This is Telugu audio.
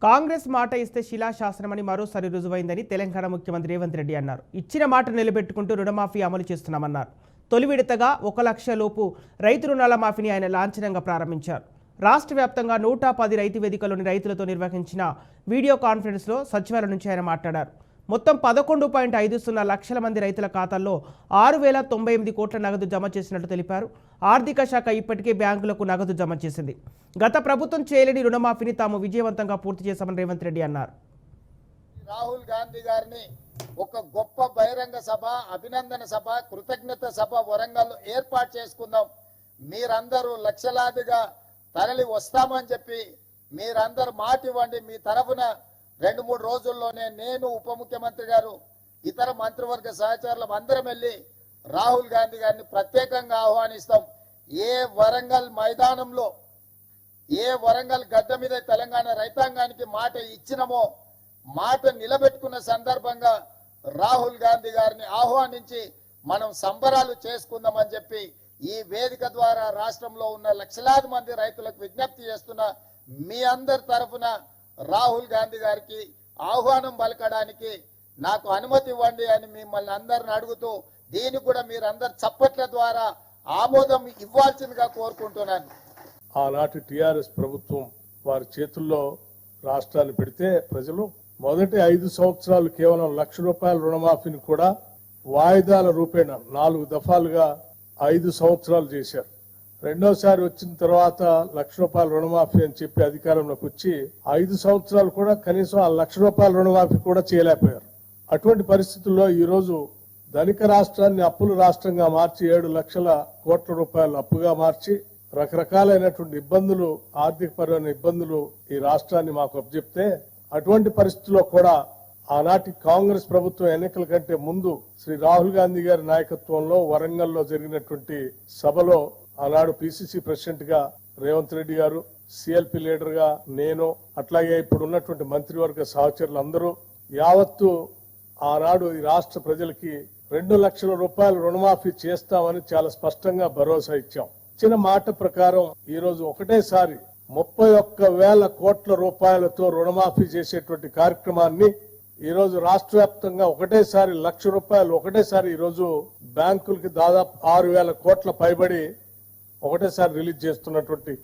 కాంగ్రెస్ మాట ఇస్తే శిలాశాసనమని మరోసారి రుజువైందని తెలంగాణ ముఖ్యమంత్రి రేవంత్ రెడ్డి అన్నారు. ఇచ్చిన మాట నిలబెట్టుకుంటూ రుణమాఫీ అమలు చేస్తున్నామన్నారు. తొలి విడతగా 1 లక్ష లోపు రైతు రుణాల మాఫీని ఆయన లాంఛనంగా ప్రారంభించారు. రాష్ట్ర వ్యాప్తంగా 110 రైతు వేదికలోని రైతులతో నిర్వహించిన వీడియో కాన్ఫరెన్స్లో సచివాలయం నుంచి ఆయన మాట్లాడారు. మొత్తం 11.50 లక్షల మంది రైతుల ఖాతాల్లో 6,098 కోట్ల నగదు జమ చేసినట్టు తెలిపారు. ఆర్థిక శాఖ ఇప్పటికే బ్యాంకులకు నగదు జమ చేసింది. గత ప్రభుత్వం చేయలేని రుణమాఫీని తాము విజయవంతంగా పూర్తి చేశామని రేవంత్ రెడ్డి అన్నారు. రాహుల్ గాంధీ గారిని ఒక గొప్ప బహిరంగ సభ, అభినందన సభ, కృతజ్ఞత సభ వరంగల్లో ఏర్పాటు చేసుకుందాం. మీరందరూ లక్షలాదిగా తరలి వస్తామని చెప్పి మీరందరూ మాట ఇవ్వండి. మీ తరఫున 2-3 రోజుల్లోనే నేను, ఉప ముఖ్యమంత్రి గారు, ఇతర మంత్రివర్గ సహచరులు అందరం వెళ్ళి రాహుల్ గాంధీ గారిని ప్రత్యేకంగా ఆహ్వానిస్తాం. ఏ వరంగల్ మైదానంలో, ఏ వరంగల్ గడ్డ మీద తెలంగాణ రైతాంగానికి మాట ఇచ్చినమో మాట నిలబెట్టుకున్న సందర్భంగా రాహుల్ గాంధీ గారిని ఆహ్వానించి మనం సంబరాలు చేసుకుందామని చెప్పి ఈ వేదిక ద్వారా రాష్ట్రంలో ఉన్న లక్షలాది మంది రైతులకు విజ్ఞప్తి చేస్తున్నా. మీ అందరి తరఫున రాహుల్ గాంధీ గారికి ఆహ్వానం పలకడానికి నాకు అనుమతి ఇవ్వండి అని మిమ్మల్ని అందరిని అడుగుతూ, దీన్ని కూడా మీరందరు చప్పట్ల ద్వారా ఆమోదం ఇవ్వాల్సిందిగా కోరుకుంటున్నాను. ఆనాటి టిఆర్ఎస్ ప్రభుత్వం వారి చేతుల్లో రాష్ట్రాన్ని పెడితే ప్రజలు మొదటి 5 సంవత్సరాలు కేవలం 1 లక్ష రూపాయల రుణమాఫీని కూడా వాయిదాల రూపేణ 4 దఫాలుగా 5 సంవత్సరాలు చేశారు. రెండోసారి వచ్చిన తర్వాత 1 లక్ష రూపాయల రుణమాఫీ అని చెప్పి అధికారంలోకి వచ్చి 5 సంవత్సరాలు కూడా కనీసం 1 లక్ష రూపాయల రుణమాఫీ కూడా చేయలేకపోయారు. అటువంటి పరిస్థితుల్లో ఈరోజు ధనిక రాష్ట్రాన్ని అప్పుల రాష్ట్రంగా మార్చి 7 లక్షల కోట్ల రూపాయలు అప్పుగా మార్చి రకరకాలైనటువంటి ఇబ్బందులు, ఆర్థికపరమైన ఇబ్బందులు ఈ రాష్ట్రాన్ని మాకు అప్పచెప్తే, అటువంటి పరిస్థితుల్లో కూడా ఆనాటి కాంగ్రెస్ ప్రభుత్వం ఎన్నికల కంటే ముందు శ్రీ రాహుల్ గాంధీ గారి నాయకత్వంలో వరంగల్లో జరిగినటువంటి సభలో ఆనాడు పిసిసి ప్రెసిడెంట్ గా రేవంత్ రెడ్డి గారు, సిఎల్పి లీడర్ గా నేను, అట్లాగే ఇప్పుడు ఉన్నటువంటి మంత్రివర్గ సహచరులు అందరూ యావత్తు ఆనాడు ఈ రాష్ట్ర ప్రజలకి 2 లక్షల రూపాయల రుణమాఫీ చేస్తామని చాలా స్పష్టంగా భరోసా ఇచ్చాం. ఇచ్చిన మాట ప్రకారం ఈ రోజు ఒకటేసారి 31,000 కోట్ల రూపాయలతో రుణమాఫీ చేసేటువంటి కార్యక్రమాన్ని ఈ రోజు రాష్ట్ర వ్యాప్తంగా ఒకటేసారి 1 లక్ష రూపాయలు ఒకటేసారి ఈ రోజు బ్యాంకులకి దాదాపు 6,000 కోట్ల పైబడి ఒకటేసారి రిలీజ్ చేస్తున్నటువంటి